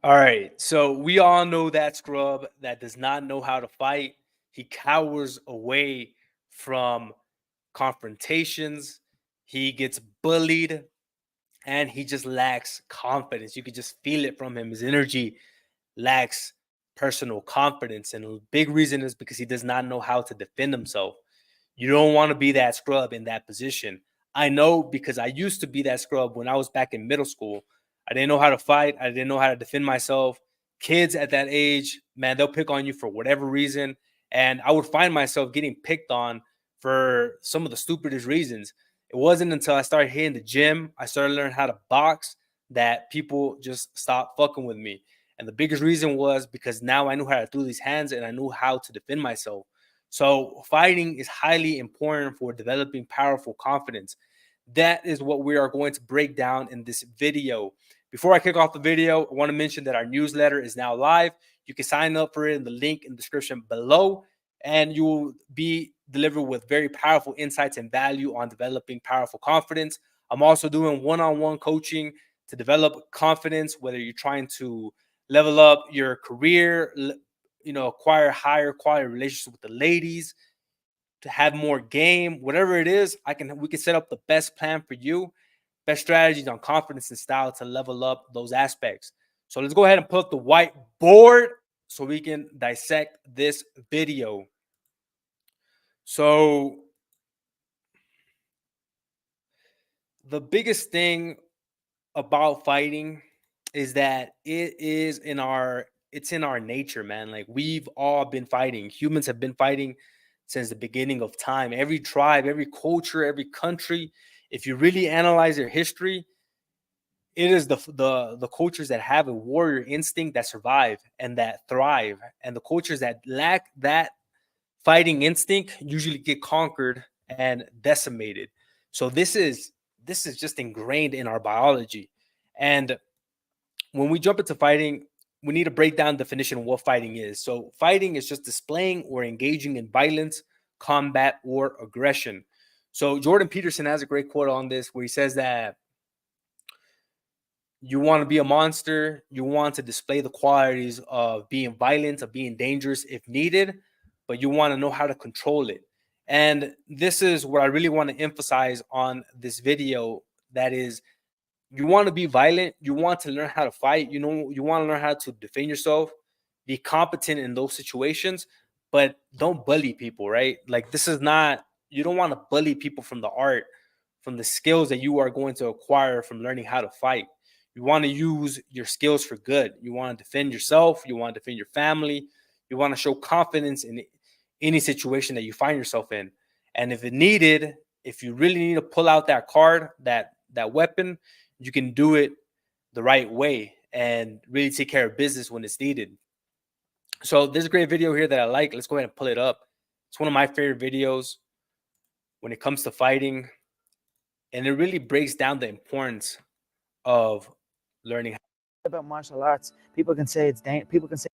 All right. So we all know that scrub that does not know how to fight. He cowers away from confrontations. He gets bullied and he just lacks confidence. You could just feel it from him. His energy lacks personal confidence. And a big reason is because he does not know how to defend himself. You don't want to be that scrub in that position. I know because I used to be that scrub when I was back in middle school. I didn't know how to fight. I didn't know how to defend myself. Kids at that age, man, they'll pick on you for whatever reason. And I would find myself getting picked on for some of the stupidest reasons. It wasn't until I started hitting the gym, I started learning how to box, that people just stopped fucking with me. And the biggest reason was because now I knew how to throw these hands and I knew how to defend myself. So fighting is highly important for developing powerful confidence. That is what we are going to break down in this video. Before I kick off the video, I want to mention that our newsletter is now live. You can sign up for it in the link in the description below, and you will be delivered with very powerful insights and value on developing powerful confidence. I'm also doing one-on-one coaching to develop confidence, whether you're trying to level up your career, acquire higher quality relationships with the ladies, to have more game, whatever it is, we can set up the best plan for you, best strategies on confidence and style to level up those aspects. So let's go ahead and pull up the whiteboard so we can dissect this video. So the biggest thing about fighting is that it's in our nature, man. Like, we've all been fighting. Humans have been fighting since the beginning of time. Every tribe, every culture, every country, if you really analyze their history, it is the cultures that have a warrior instinct that survive and that thrive, and the cultures that lack that fighting instinct usually get conquered and decimated. So this is just ingrained in our biology. And when we jump into fighting, we need to break down the definition of what fighting is. So fighting is just displaying or engaging in violence, combat, or aggression. So Jordan Peterson has a great quote on this where he says that you want to be a monster, you want to display the qualities of being violent, of being dangerous if needed, but you want to know how to control it. And this is what I really want to emphasize on this video. That is, you want to be violent, you want to learn how to fight, you want to learn how to defend yourself, be competent in those situations, but don't bully people, right? Like, this is not, you don't want to bully people from the art, from the skills that you are going to acquire from learning how to fight. You want to use your skills for good. You want to defend yourself, you want to defend your family, you want to show confidence in any situation that you find yourself in. And if it needed, if you really need to pull out that card, that weapon, you can do it the right way and really take care of business when it's needed. So there's a great video here that I like. Let's go ahead and pull it up. It's one of my favorite videos when it comes to fighting, and it really breaks down the importance of learning. About martial arts, people can say it's people can say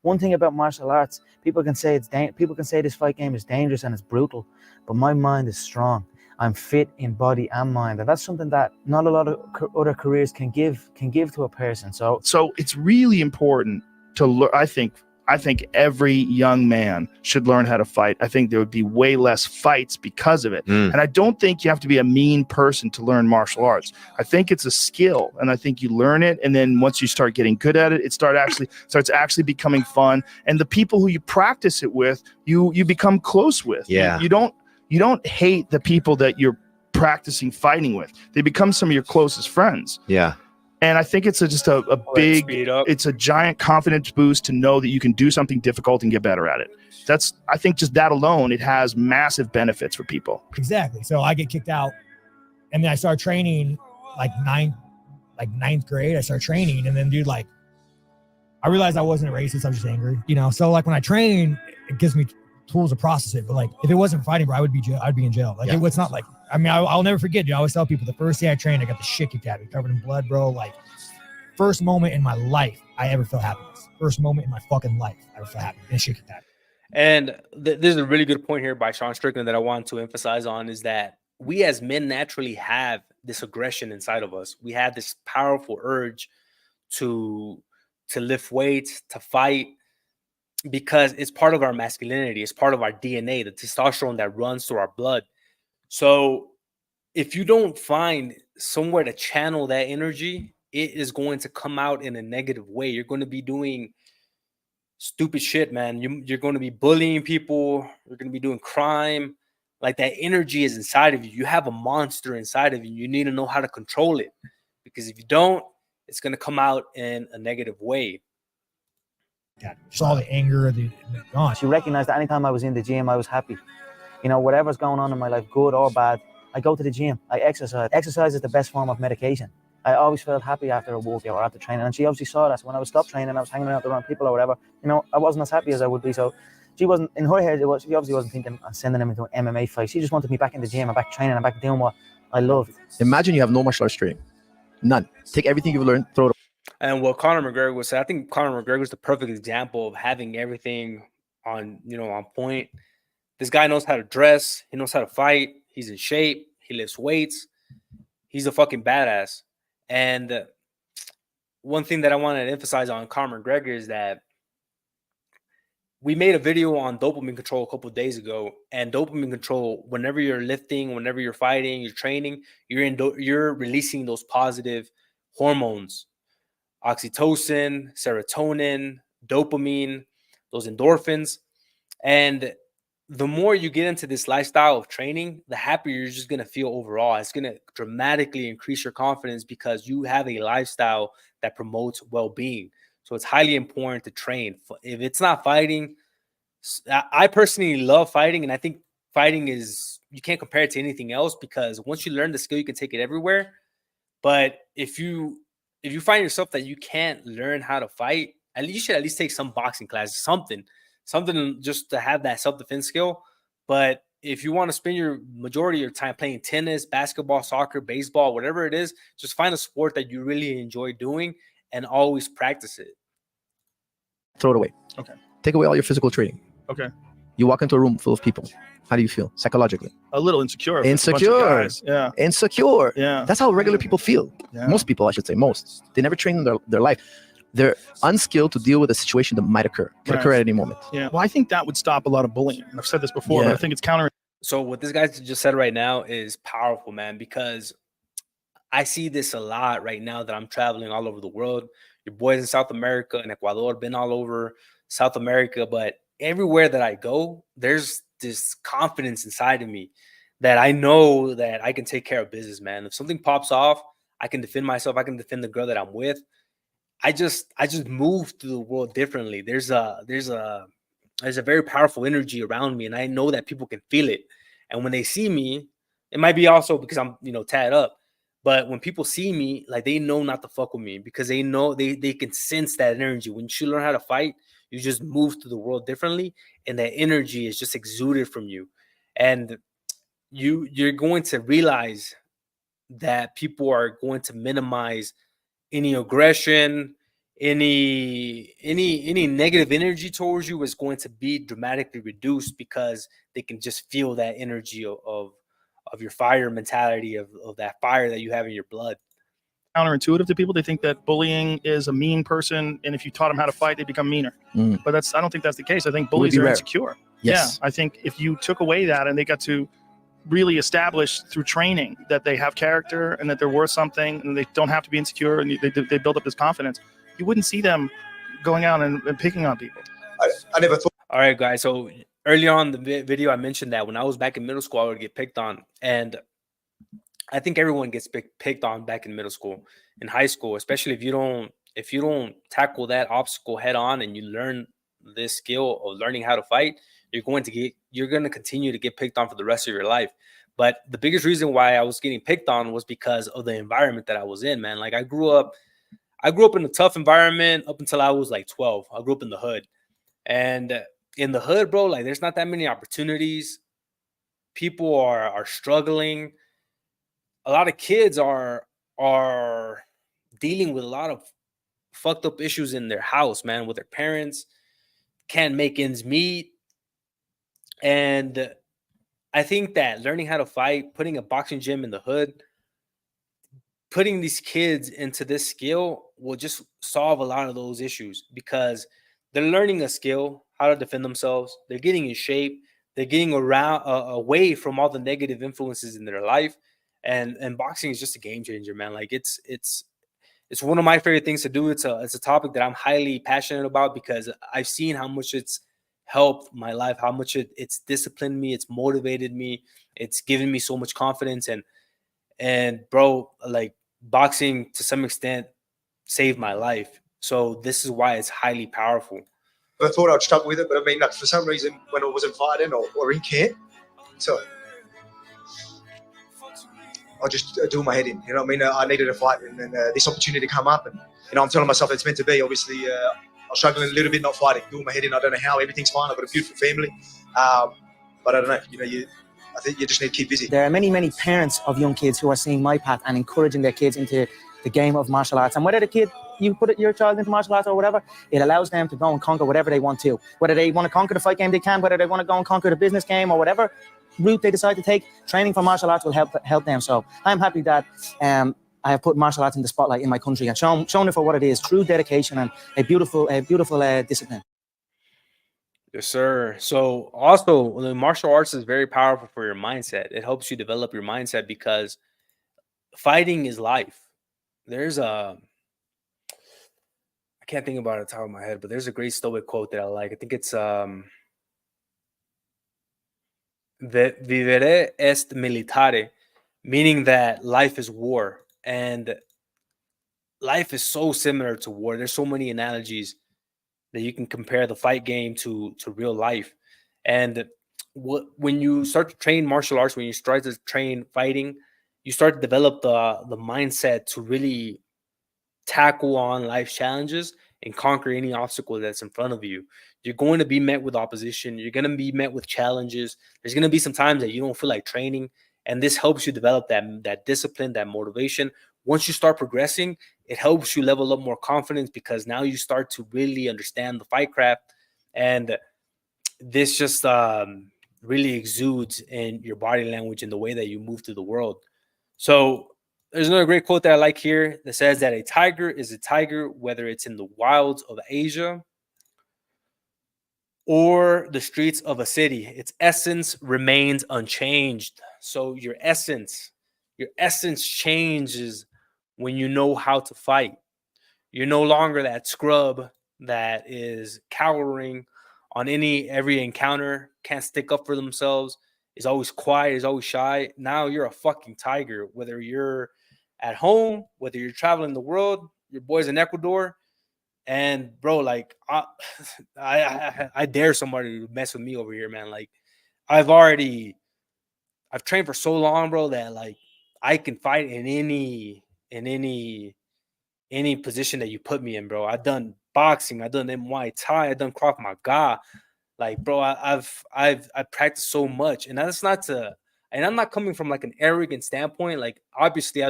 one thing about martial arts, people can say people can say this fight game is dangerous and it's brutal, but my mind is strong. I'm fit in body and mind, and that's something that not a lot of other careers can give to a person. So it's really important to learn. I think every young man should learn how to fight. I think there would be way less fights because of it. And I don't think you have to be a mean person to learn martial arts. I think it's a skill, and I think you learn it, and then once you start getting good at it, it starts actually becoming fun. And the people who you practice it with, you become close with. Yeah. You don't hate the people that you're practicing fighting with. They become some of your closest friends. Yeah. And I think it's just a big, it's a giant confidence boost to know that you can do something difficult and get better at it. I think just that alone, it has massive benefits for people. Exactly. So I get kicked out, and then I start training like ninth grade. I start training, and then I realized I wasn't a racist. I was just angry, So like when I train, it gives me tools to process it. But like if it wasn't fighting, bro, I'd be in jail. Like, it's not like, I'll never forget. I always tell people the first day I trained, I got the shit kicked out of me, covered in blood, bro. Like, first moment in my life I ever felt happiness. First moment in my fucking life I ever felt happy. And shit kicked out of me. And there's a really good point here by Sean Strickland that I want to emphasize on, is that we as men naturally have this aggression inside of us. We have this powerful urge to to lift weights, to fight, because it's part of our masculinity. It's part of our DNA, the testosterone that runs through our blood. So if you don't find somewhere to channel that energy, it is going to come out in a negative way. You're going to be doing stupid shit, man. You're going to be bullying people. You're going to be doing crime. Like, that energy is inside of you. You have a monster inside of you. You need to know how to control it, because if you don't, it's going to come out in a negative way. Just all the anger, the gone. She recognized that anytime I was in the gym, I was happy. You know, whatever's going on in my life, good or bad, I go to the gym, I exercise. Exercise is the best form of medication. I always felt happy after a workout or after training, and she obviously saw that. So when I was stopped training, I was hanging out around people or whatever, you know, I wasn't as happy as I would be. So she wasn't, in her head, she obviously wasn't thinking of sending him into an MMA fight. She just wanted me back in the gym and back training and back doing what I loved. Imagine you have no martial arts training. None. Take everything you've learned, throw it. And what Conor McGregor was saying, I think Conor McGregor is the perfect example of having everything on point. This guy knows how to dress. He knows how to fight. He's in shape. He lifts weights. He's a fucking badass. And one thing that I wanted to emphasize on Conor McGregor is that we made a video on dopamine control a couple of days ago. And dopamine control, whenever you're lifting, whenever you're fighting, you're training, you're releasing those positive hormones. Oxytocin, serotonin, dopamine, those endorphins. And the more you get into this lifestyle of training, the happier you're just going to feel overall. It's going to dramatically increase your confidence because you have a lifestyle that promotes well-being. So it's highly important to train. If it's not fighting, I personally love fighting, and I think fighting is, you can't compare it to anything else, because once you learn the skill, you can take it everywhere. But if you find yourself that you can't learn how to fight, you should at least take some boxing classes, something just to have that self-defense skill. But if you want to spend your majority of your time playing tennis, basketball, soccer, baseball, whatever it is, just find a sport that you really enjoy doing and always practice it. Throw it away. Okay. Take away all your physical training. Okay. You walk into a room full of people. How do you feel psychologically? A little insecure. if it's a bunch of Insecure. guys. Yeah. Insecure. Yeah. That's how regular people feel. Yeah. Most people, I should say, most. They never train in their life. They're unskilled to deal with a situation that might occur. Could occur at any moment. Yeah. Well, I think that would stop a lot of bullying. And I've said this before, Yeah. but I think it's counter. So what this guy just said right now is powerful, man, because I see this a lot right now that I'm traveling all over the world. Your boys in South America and Ecuador, been all over South America, but everywhere that I go, there's this confidence inside of me that I know that I can take care of business, man. If something pops off, I can defend myself. I can defend the girl that I'm with. I just move through the world differently. There's a very powerful energy around me, and I know that people can feel it. And when they see me, it might be also because I'm, tatted up, but when people see me, like, they know not to fuck with me, because they know they can sense that energy. When you learn how to fight, you just move through the world differently, and that energy is just exuded from you. And you're going to realize that people are going to minimize any aggression, any negative energy towards you is going to be dramatically reduced, because they can just feel that energy of your fire mentality, of that fire that you have in your blood. Counterintuitive to people. They think that bullying is a mean person, and if you taught them how to fight, they become meaner. But I don't think that's the case. I think bullies are insecure. Yes. Yeah, I think if you took away that and they got to really establish through training that they have character and that they're worth something, and they don't have to be insecure, and they build up this confidence, you wouldn't see them going out and picking on people. I never thought. All right, guys. So earlier on in the video, I mentioned that when I was back in middle school, I would get picked on. And I think everyone gets picked on back in middle school, in high school, especially if you don't tackle that obstacle head on and you learn this skill of learning how to fight, you're going to continue to get picked on for the rest of your life. But the biggest reason why I was getting picked on was because of the environment that I was in, man. Like, I grew up in a tough environment up until I was like 12. I grew up in the hood. And in the hood, bro, like, there's not that many opportunities. People are struggling. A lot of kids are dealing with a lot of fucked up issues in their house, man, with their parents, can't make ends meet. And I think that learning how to fight, putting a boxing gym in the hood, putting these kids into this skill will just solve a lot of those issues, because they're learning a skill, how to defend themselves. They're getting in shape. They're getting away from all the negative influences in their life. And boxing is just a game changer, man. Like it's one of my favorite things to do. It's a topic that I'm highly passionate about, because I've seen how much it's helped my life, how much it's disciplined me, it's motivated me, it's given me so much confidence. And bro, like, boxing to some extent saved my life. So this is why it's highly powerful. I thought I'd struggle with it, but I mean, like, for some reason, when I wasn't fighting or in camp, so I just do my head in. You know what I mean? I needed a fight, and then this opportunity come up, and I'm telling myself it's meant to be. Obviously, I was struggling a little bit, not fighting, doing my head in. I don't know how. Everything's fine. I've got a beautiful family, but I don't know. I think you just need to keep busy. There are many, many parents of young kids who are seeing my path and encouraging their kids into the game of martial arts. And whether the kid, you put your child into martial arts or whatever, it allows them to go and conquer whatever they want to. Whether they want to conquer the fight game, they can. Whether they want to go and conquer the business game or whatever route they decide to take, training for martial arts will help them. So I'm happy that I have put martial arts in the spotlight in my country and shown it for what it is: true dedication and a beautiful discipline. Yes, sir. So also, the martial arts is very powerful for your mindset. It helps you develop your mindset, because fighting is life. There's I can't think about it off the top of my head, but there's a great Stoic quote that I like. I think it's vivere est militare, meaning that life is war. And life is so similar to war. There's so many analogies that you can compare the fight game to real life. And when you start to train martial arts, when you start to train fighting, you start to develop the mindset to really tackle on life's challenges and conquer any obstacle that's in front of you. You're going to be met with opposition. You're going to be met with challenges. There's going to be some times that you don't feel like training, and this helps you develop that discipline, that motivation. Once you start progressing, it helps you level up more confidence, because now you start to really understand the fight craft, and this just really exudes in your body language and the way that you move through the world. So there's another great quote that I like here that says that a tiger is a tiger, whether it's in the wilds of Asia or the streets of a city. Its essence remains unchanged. So your essence changes when you know how to fight. You're no longer that scrub that is cowering on every encounter, can't stick up for themselves, is always quiet, is always shy. Now you're a fucking tiger, whether you're at home, whether you're traveling the world. Your boy's in Ecuador, and bro, like I dare somebody to mess with me over here, man. Like I've trained for so long, bro, that like I can fight in any position that you put me in, bro. I've done boxing, I've done Muay Thai, I've done Krav Maga. Like, bro, I've practiced so much, and that's not to, and I'm not coming from like an arrogant standpoint. Like, obviously,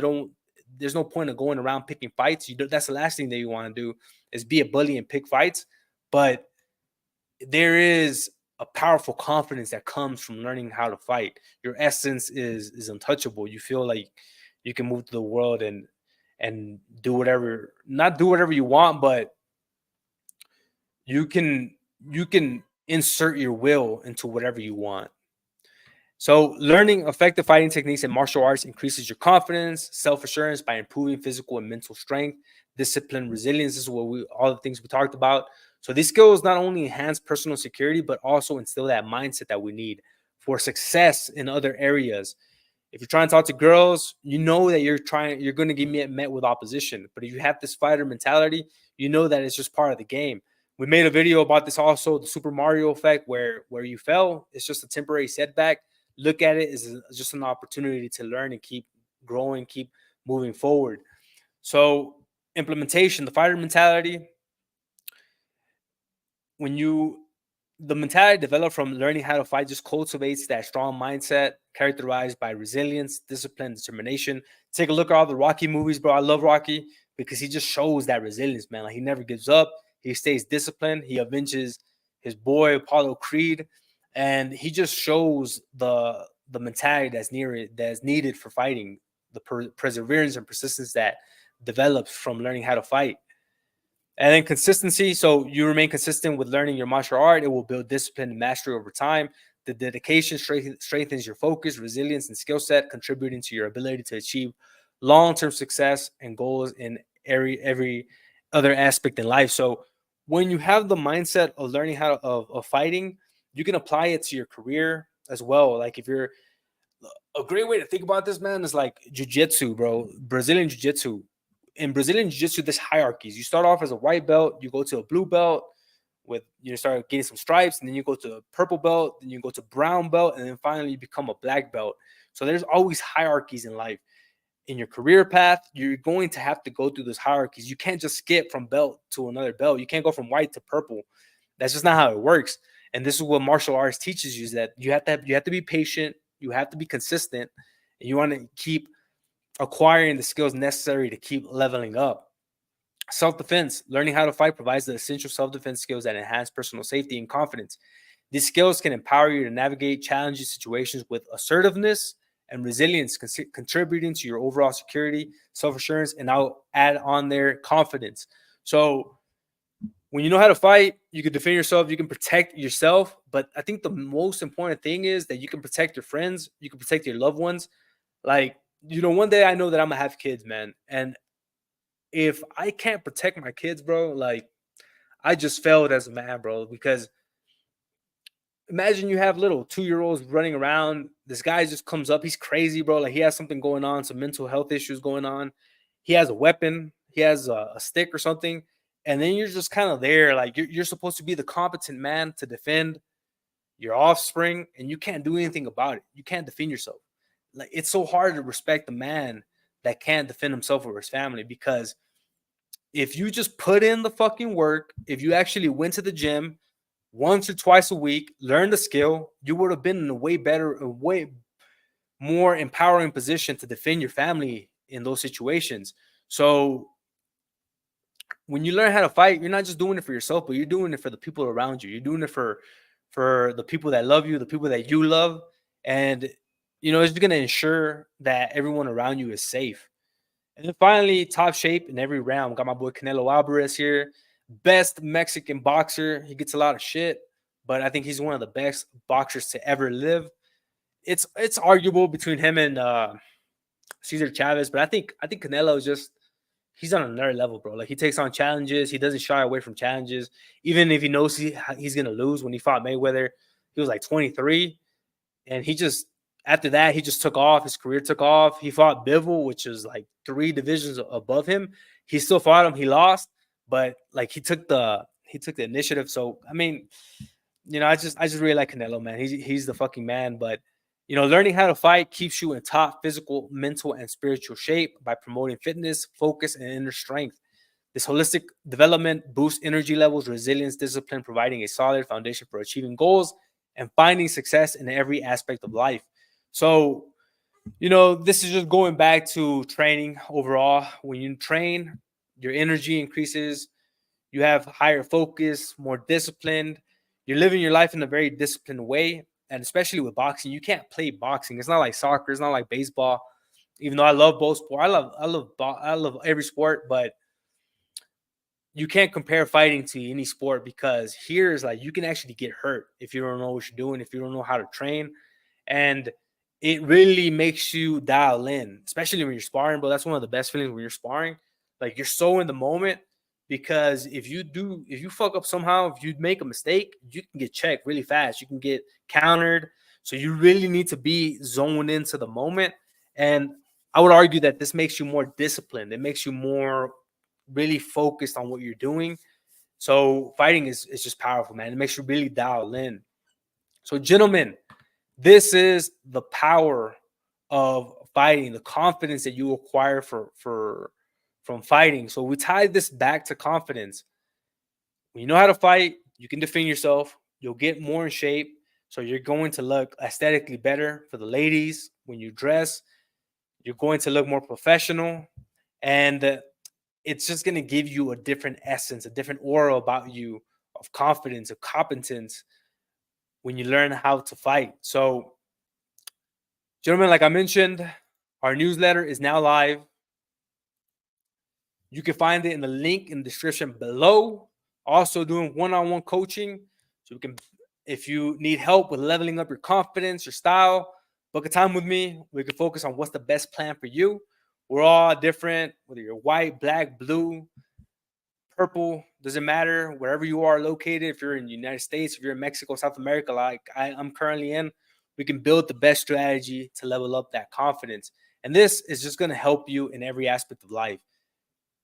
there's no point of going around picking fights. That's the last thing that you want to do, is be a bully and pick fights. But there is a powerful confidence that comes from learning how to fight. Your essence is untouchable. You feel like you can move through the world and do whatever, not do whatever you want, but you can insert your will into whatever you want. So learning effective fighting techniques in martial arts increases your confidence, self-assurance by improving physical and mental strength, discipline, resilience. This is all the things we talked about. So these skills not only enhance personal security, but also instill that mindset that we need for success in other areas. If you're trying to talk to girls, you know that you're going to get met with opposition. But if you have this fighter mentality, you know that it's just part of the game. We made a video about this also, the Super Mario effect, where you fell, it's just a temporary setback. Look at it as just an opportunity to learn and keep growing, keep moving forward. So implementation, the fighter mentality, the mentality developed from learning how to fight just cultivates that strong mindset characterized by resilience, discipline, determination. Take a look at all the Rocky movies, bro. I love Rocky because he just shows that resilience, man. Like, he never gives up. He stays disciplined. He avenges his boy, Apollo Creed. And he just shows the mentality that's needed for fighting. the perseverance and persistence that develops from learning how to fight. And then consistency. So you remain consistent with learning your martial art. It will build discipline and mastery over time. The dedication strengthens your focus, resilience, and skill set, contributing to your ability to achieve long-term success and goals in every other aspect in life. So when you have the mindset of learning how of fighting, you can apply it to your career as well. Like if you're a great way to think about this, man, is like jiu-jitsu, bro. Brazilian jiu-jitsu. In Brazilian jiu-jitsu, there's hierarchies. You start off as a white belt, you go to a blue belt with, you start getting some stripes, and then you go to a purple belt, then you go to brown belt, and then finally you become a black belt. So there's always hierarchies in life. In your career path, you're going to have to go through those hierarchies. You can't just skip from belt to another belt. You can't go from white to purple. That's just not how it works. And this is what martial arts teaches you, is that you have to be patient, you have to be consistent, and you want to keep acquiring the skills necessary to keep leveling up. Self-defense. Learning how to fight provides the essential self-defense skills that enhance personal safety and confidence. These skills can empower you to navigate challenging situations with assertiveness and resilience, contributing to your overall security, self-assurance, and I'll add on there confidence. So when you know how to fight, you can defend yourself, you can protect yourself. But I think the most important thing is that you can protect your friends, you can protect your loved ones. Like, one day I know that I'm gonna have kids, man. And if I can't protect my kids, bro, like, I just failed as a man, bro. Because imagine you have little 2-year-olds running around. This guy just comes up. He's crazy, bro. Like, he has something going on, some mental health issues going on. He has a weapon. He has a stick or something. And then you're just kind of there. Like, you're supposed to be the competent man to defend your offspring, and you can't do anything about it. You can't defend yourself. Like, it's so hard to respect the man that can't defend himself or his family, because if you just put in the fucking work, if you actually went to the gym once or twice a week, learned the skill, you would have been in a way more empowering position to defend your family in those situations. So when you learn how to fight, you're not just doing it for yourself, but you're doing it for the people around you. You're doing it for the people that love you, the people that you love. And, it's going to ensure that everyone around you is safe. And then finally, top shape in every round. Got my boy Canelo Alvarez here. Best Mexican boxer. He gets a lot of shit, but I think he's one of the best boxers to ever live. It's arguable between him and Cesar Chavez, but I think Canelo is just, he's on another level, bro. Like, he takes on challenges. He doesn't shy away from challenges. Even if he knows he's going to lose. When he fought Mayweather, he was like 23. And after that, he just took off. His career took off. He fought Bivol, which is like 3 divisions above him. He still fought him. He lost, but like, he took the initiative. So, I mean, I just really like Canelo, man. He's the fucking man. But, learning how to fight keeps you in top physical, mental, and spiritual shape by promoting fitness, focus, and inner strength. This holistic development boosts energy levels, resilience, discipline, providing a solid foundation for achieving goals and finding success in every aspect of life. So, this is just going back to training overall. When you train, your energy increases. You have higher focus, more disciplined. You're living your life in a very disciplined way. And especially with boxing, you can't play boxing. It's not like soccer. It's not like baseball. Even though I love both sports, I love every sport, but you can't compare fighting to any sport, because here is like, you can actually get hurt if you don't know what you're doing, if you don't know how to train. And it really makes you dial in, especially when you're sparring, bro. That's one of the best feelings when you're sparring. Like, you're so in the moment, because if you fuck up somehow, if you make a mistake, you can get checked really fast. You can get countered. So you really need to be zoned into the moment. And I would argue that this makes you more disciplined. It makes you more really focused on what you're doing. So fighting is just powerful, man. It makes you really dial in. So, gentlemen, this is the power of fighting, the confidence that you acquire from fighting. So we tie this back to confidence. When you know how to fight, you can defend yourself. You'll get more in shape. So you're going to look aesthetically better for the ladies. When you dress, you're going to look more professional. And it's just going to give you a different essence, a different aura about you of confidence, of competence when you learn how to fight. So, gentlemen, like I mentioned, Our newsletter is now live. You can find it in the link in the description below. Also doing one-on-one coaching. So we can, if you need help with leveling up your confidence, your style, book a time with me. We can focus on what's the best plan for you. We're all different, whether you're white, black, blue, purple, doesn't matter. Wherever you are located, if you're in the United States, if you're in Mexico, South America, like I'm currently in, we can build the best strategy to level up that confidence. And this is just going to help you in every aspect of life.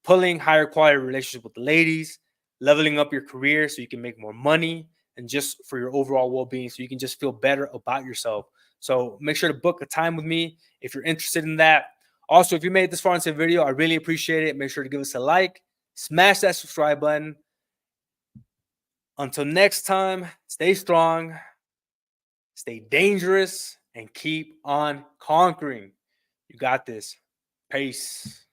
Pulling higher quality relationships with the ladies, leveling up your career so you can make more money, and just for your overall well-being so you can just feel better about yourself. So make sure to book a time with me if you're interested in that. Also, if you made it this far into the video, I really appreciate it. Make sure to give us a like, smash that subscribe button. Until next time, stay strong, stay dangerous, and keep on conquering. You got this. Peace.